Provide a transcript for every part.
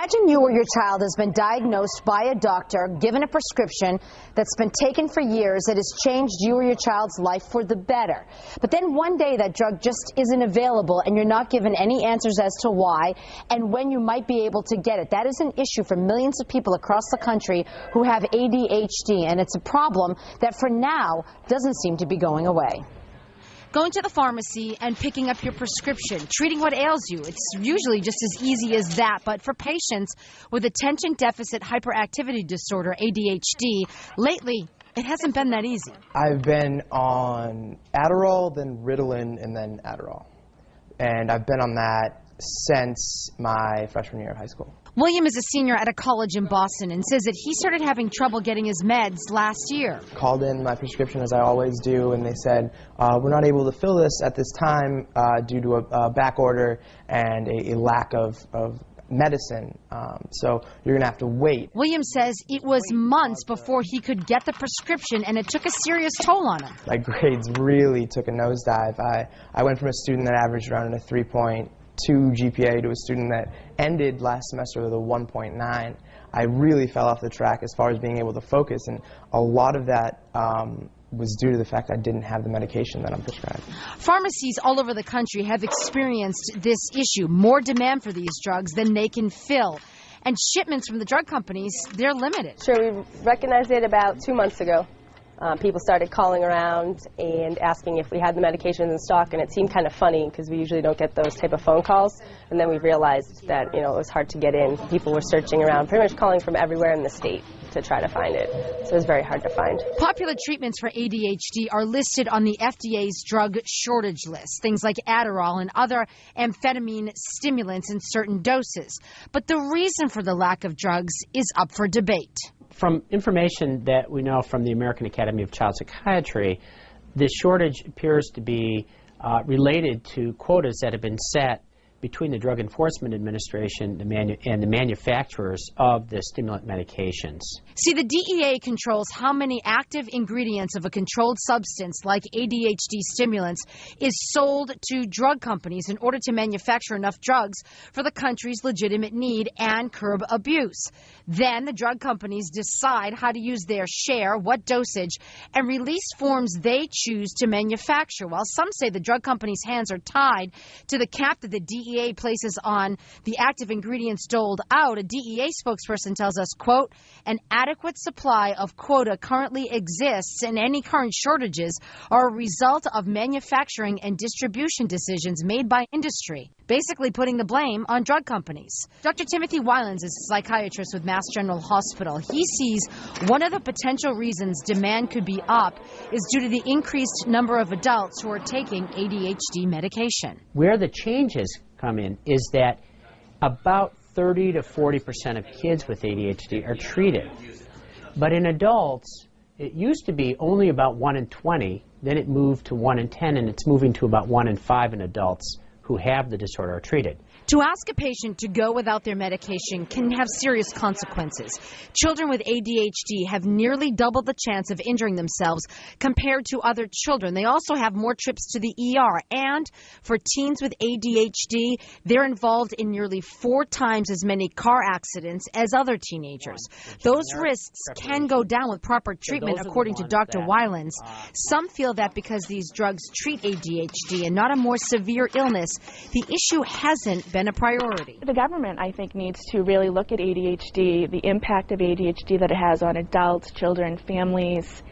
Imagine you or your child has been diagnosed by a doctor, given a prescription that's been taken for years that has changed you or your child's life for the better. But then one day that drug just isn't available and you're not given any answers as to why and when you might be able to get it. That is an issue for millions of people across the country who have ADHD, and it's a problem that for now doesn't seem to be going away. Going to the pharmacy and picking up your prescription, treating what ails you. It's usually just as easy as that, but for patients with attention deficit hyperactivity disorder, ADHD, lately it hasn't been that easy. I've been on Adderall, then Ritalin, and then Adderall. And I've been on that since my freshman year of high school. William is a senior at a college in Boston and says that he started having trouble getting his meds last year. Called in my prescription, as I always do, and they said, we're not able to fill this at this time due to a back order and a lack of medicine, so you're going to have to wait. William says it was months before he could get the prescription, and it took a serious toll on him. My grades really took a nosedive. I went from a student that averaged around a 3.2 GPA to a student that ended last semester with a 1.9. I really fell off the track as far as being able to focus, and a lot of that was due to the fact I didn't have the medication that I'm prescribed. Pharmacies all over the country have experienced this issue, more demand for these drugs than they can fill. And shipments from the drug companies, they're limited. Sure, we recognized it about 2 months ago. People started calling around and asking if we had the medications in stock, and it seemed kind of funny because we usually don't get those type of phone calls. And then we realized that, it was hard to get in. People were searching around, pretty much calling from everywhere in the state to try to find it. So it was very hard to find. Popular treatments for ADHD are listed on the FDA's drug shortage list, things like Adderall and other amphetamine stimulants in certain doses. But the reason for the lack of drugs is up for debate. From information that we know from the American Academy of Child Psychiatry, this shortage appears to be related to quotas that have been set between the Drug Enforcement Administration and the manufacturers of the stimulant medications. See, the DEA controls how many active ingredients of a controlled substance like ADHD stimulants is sold to drug companies in order to manufacture enough drugs for the country's legitimate need and curb abuse. Then the drug companies decide how to use their share, what dosage, and release forms they choose to manufacture. While some say the drug companies' hands are tied to the cap that the DEA places on the active ingredients doled out, a DEA spokesperson tells us, quote, an adequate supply of quota currently exists, and any current shortages are a result of manufacturing and distribution decisions made by industry, basically putting the blame on drug companies. Dr. Timothy Wylans is a psychiatrist with Mass General Hospital. He sees one of the potential reasons demand could be up is due to the increased number of adults who are taking ADHD medication. Where the changes come in is that about 30 to 40% of kids with ADHD are treated. But in adults, it used to be only about 1 in 20, then it moved to 1 in 10, and it's moving to about 1 in 5 in adults who have the disorder are treated. To ask a patient to go without their medication can have serious consequences. Children with ADHD have nearly double the chance of injuring themselves compared to other children. They also have more trips to the ER. And for teens with ADHD, they're involved in nearly 4 times as many car accidents as other teenagers. Those risks can go down with proper treatment, according to Dr. Wylans. Some feel that because these drugs treat ADHD and not a more severe illness, the issue hasn't been a priority. The government, I think, needs to really look at ADHD, the impact of ADHD that it has on adults, children, families,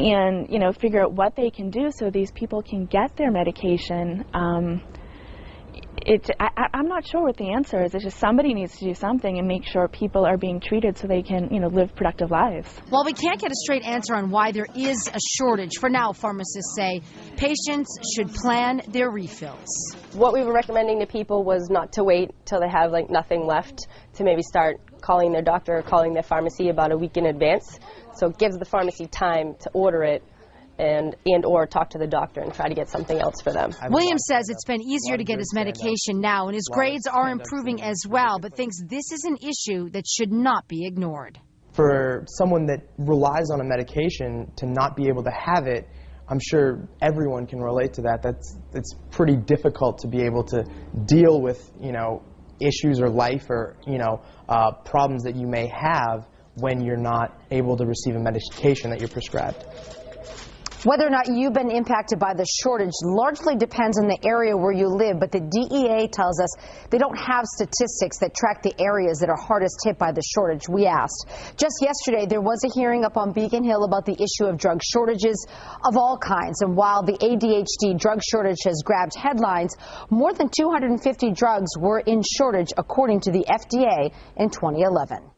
and, figure out what they can do so these people can get their medication. I'm not sure what the answer is. It's just somebody needs to do something and make sure people are being treated so they can, live productive lives. While we can't get a straight answer on why there is a shortage, for now, pharmacists say patients should plan their refills. What we were recommending to people was not to wait till they have nothing left, to maybe start calling their doctor or calling their pharmacy about a week in advance. So it gives the pharmacy time to order it and or talk to the doctor and try to get something else for them. William says it's been easier to get his medication now, and his grades are improving as well, but thinks this is an issue that should not be ignored. For someone that relies on a medication to not be able to have it, I'm sure everyone can relate to that. It's pretty difficult to be able to deal with, issues or life or, problems that you may have when you're not able to receive a medication that you're prescribed. Whether or not you've been impacted by the shortage largely depends on the area where you live, but the DEA tells us they don't have statistics that track the areas that are hardest hit by the shortage. We asked. Just yesterday, there was a hearing up on Beacon Hill about the issue of drug shortages of all kinds, and while the ADHD drug shortage has grabbed headlines, more than 250 drugs were in shortage, according to the FDA in 2011.